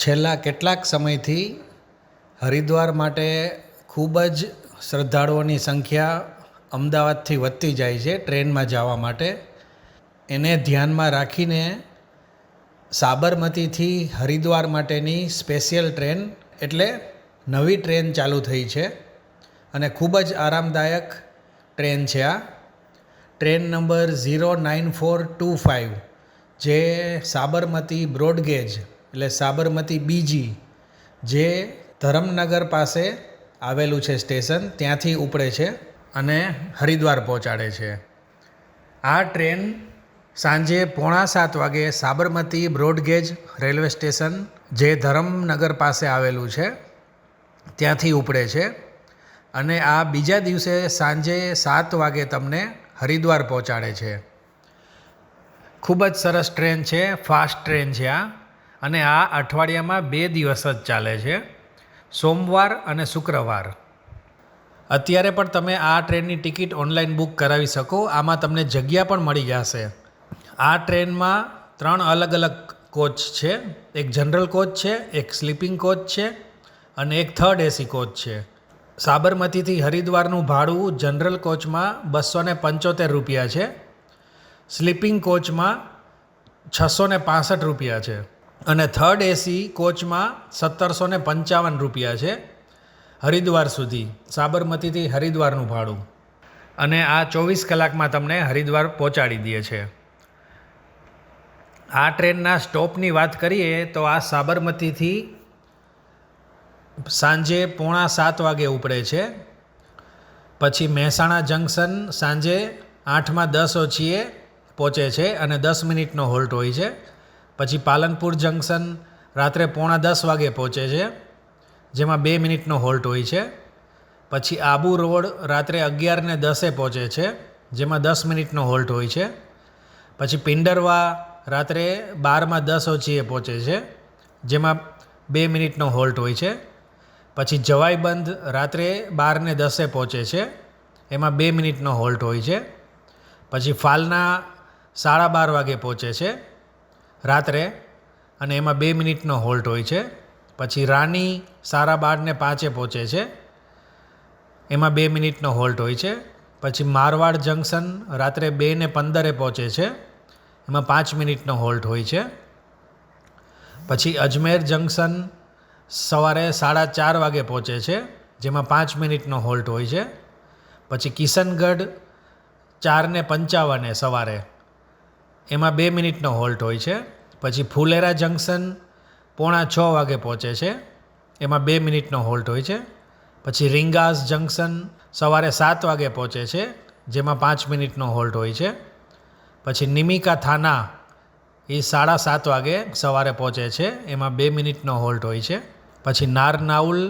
છેલ્લા કેટલાક સમયથી હરિદ્વાર માટે ખૂબ જ શ્રદ્ધાળુઓની સંખ્યા અમદાવાદથી વધતી જાય છે ટ્રેનમાં જવા માટે. એને ધ્યાનમાં રાખીને સાબરમતીથી હરિદ્વાર માટેની સ્પેશિયલ ટ્રેન એટલે નવી ટ્રેન ચાલુ થઈ છે અને ખૂબ જ આરામદાયક ટ્રેન છે. આ ટ્રેન નંબર 09425 જે સાબરમતી બ્રોડગેજ એટલે સાબરમતી બીજી જે ધરમનગર પાસે આવેલું છે સ્ટેશન, ત્યાંથી ઉપડે છે અને હરિદ્વાર પહોંચાડે છે. આ ટ્રેન સાંજે 6:45 વાગે સાબરમતી બ્રોડગેજ રેલવે સ્ટેશન જે ધરમનગર પાસે આવેલું છે ત્યાંથી ઉપડે છે અને આ બીજા દિવસે સાંજે 7 વાગે તમને હરિદ્વાર પહોંચાડે છે. ખૂબ જ સરસ ટ્રેન છે, ફાસ્ટ ટ્રેન છે આ, અને આ અઠવાડિયામાં 2 દિવસ જ ચાલે છે, સોમવાર અને શુક્રવાર. અત્યારે પણ તમે આ ટ્રેનની ટિકિટ ઓનલાઈન બુક કરાવી શકો. આમાં તમને જગ્યા પણ મળી જશે. આ ટ્રેનમાં 3 અલગ અલગ કોચ છે. એક જનરલ કોચ છે, એક સ્લીપિંગ કોચ છે અને એક થર્ડ એસી કોચ છે. સાબરમતીથી હરિદ્વારનું ભાડું જનરલ કોચમાં 275 રૂપિયા છે, સ્લીપિંગ કોચમાં 665 રૂપિયા છે અને થર્ડ એસી કોચમાં 1755 રૂપિયા છે હરિદ્વાર સુધી, સાબરમતીથી હરિદ્વારનું ભાડું. અને આ 24 કલાકમાં તમને હરિદ્વાર પહોંચાડી દે છે. આ ટ્રેનના સ્ટોપની વાત કરીએ તો આ સાબરમતીથી સાંજે 6:45 વાગે ઉપડે છે, પછી મહેસાણા જંકશન સાંજે 8:10 પહોંચે છે અને 10 મિનિટનો હોલ્ટ હોય છે. પછી પાલનપુર જંકશન રાત્રે 9:45 વાગે પહોંચે છે, જેમાં 2 મિનિટનો હોલ્ટ હોય છે. પછી આબુ રોડ રાત્રે 11:10 પહોંચે છે, જેમાં 10 મિનિટનો હોલ્ટ હોય છે. પછી પિંડરવા રાત્રે 12:10 પહોંચે છે, જેમાં 2 મિનિટનો હોલ્ટ હોય છે. પછી જવાઈબંધ રાત્રે 12:10 પહોંચે છે, એમાં 2 મિનિટનો હોલ્ટ હોય છે. પછી ફાલના 12:30 વાગે પહોંચે છે રાત્રે અને એમાં 2 મિનિટનો હોલ્ટ હોય છે. પછી રાની 12:30 પહોંચે છે, એમાં 2 મિનિટનો હોલ્ટ હોય છે. પછી મારવાડ જંકશન રાત્રે 2:15 પહોંચે છે, એમાં 5 મિનિટનો હોલ્ટ હોય છે. પછી અજમેર જંકશન સવારે 4:30 વાગે પહોંચે છે, જેમાં 5 મિનિટનો હોલ્ટ હોય છે. પછી કિશનગઢ 4:55 સવારે, એમાં 2 મિનિટનો હોલ્ટ હોય છે. પછી ફુલેરા જંકશન 5:45 વાગે પહોંચે છે, એમાં 2 મિનિટનો હોલ્ટ હોય છે. પછી રીંગાસ જંકશન સવારે 7 વાગે પહોંચે છે, જેમાં 5 મિનિટનો હોલ્ટ હોય છે. પછી નિમિકા થાના એ 7:30 વાગે સવારે પહોંચે છે, એમાં 2 મિનિટનો હોલ્ટ હોય છે. પછી નારનાઉલ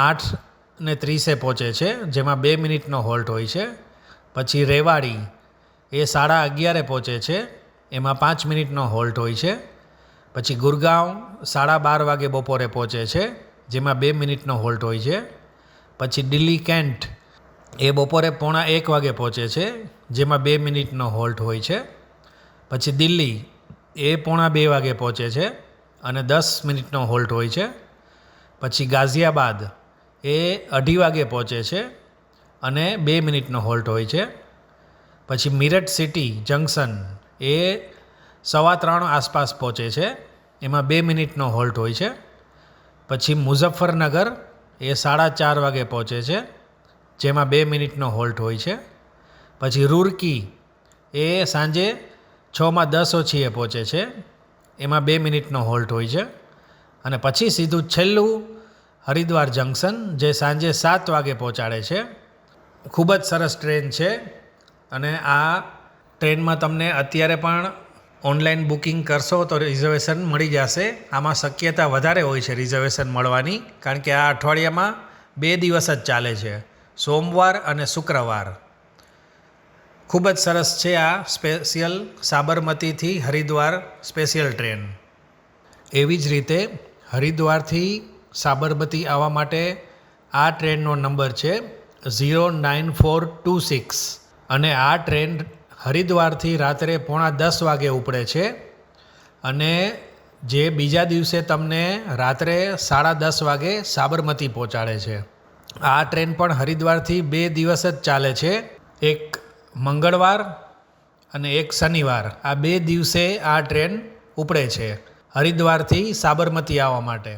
8:30 પહોંચે છે, જેમાં 2 મિનિટનો હોલ્ટ હોય છે. પછી રેવાડી એ 11:30 પહોંચે છે, એમાં 5 મિનિટનો હોલ્ટ હોય છે. પછી ગુરગાંવ 12:30 વાગે બપોરે પહોંચે છે, જેમાં 2 મિનિટનો હોલ્ટ હોય છે. પછી દિલ્હી કેન્ટ એ બપોરે 1:45 વાગે પહોંચે છે, જેમાં 2 મિનિટનો હોલ્ટ હોય છે. પછી દિલ્હી એ 1:45 વાગે પહોંચે છે અને 10 મિનિટનો હોલ્ટ હોય છે. પછી ગાઝિયાબાદ એ 2:30 વાગે પહોંચે છે અને 2 મિનિટનો હોલ્ટ હોય છે. પછી મીરઠ સિટી જંકશન એ 3:15 આસપાસ પહોંચે છે, એમાં 2 મિનિટનો હોલ્ટ હોય છે. પછી મુઝફ્ફરનગર એ 4:30 વાગે પહોંચે છે, જેમાં 2 મિનિટનો હોલ્ટ હોય છે. પછી રૂરકી એ સાંજે 6:10 પહોંચે છે, એમાં 2 મિનિટનો હોલ્ટ હોય છે. અને પછી સીધું છેલ્લું હરિદ્વાર જંકશન જે સાંજે 7 વાગે પહોંચાડે છે. ખૂબ જ સરસ ટ્રેન છે અને આ ટ્રેનમાં તમને અત્યારે પણ ઓનલાઈન બુકિંગ કરશો તો રિઝર્વેશન મળી જશે. આમાં શક્યતા વધારે હોય છે રિઝર્વેશન મળવાની, કારણ કે આ અઠવાડિયામાં 2 દિવસ જ ચાલે છે, સોમવાર અને શુક્રવાર. ખૂબ જ સરસ છે આ સ્પેશિયલ સાબરમતીથી હરિદ્વાર સ્પેશિયલ ટ્રેન. એવી જ રીતે હરિદ્વારથી સાબરમતી આવવા માટે આ ટ્રેનનો નંબર છે 09426 અને આ ટ્રેન હરિદ્વારથી રાત્રે 9:45 વાગે ઉપડે છે અને જે બીજા દિવસે તમને રાત્રે 10:30 વાગે સાબરમતી પહોંચાડે છે. આ ટ્રેન પણ હરિદ્વારથી 2 દિવસ જ ચાલે છે. એક મંગળવાર અને એક શનિવાર, આ 2 દિવસે આ ટ્રેન ઉપડે છે હરિદ્વારથી સાબરમતી આવવા માટે.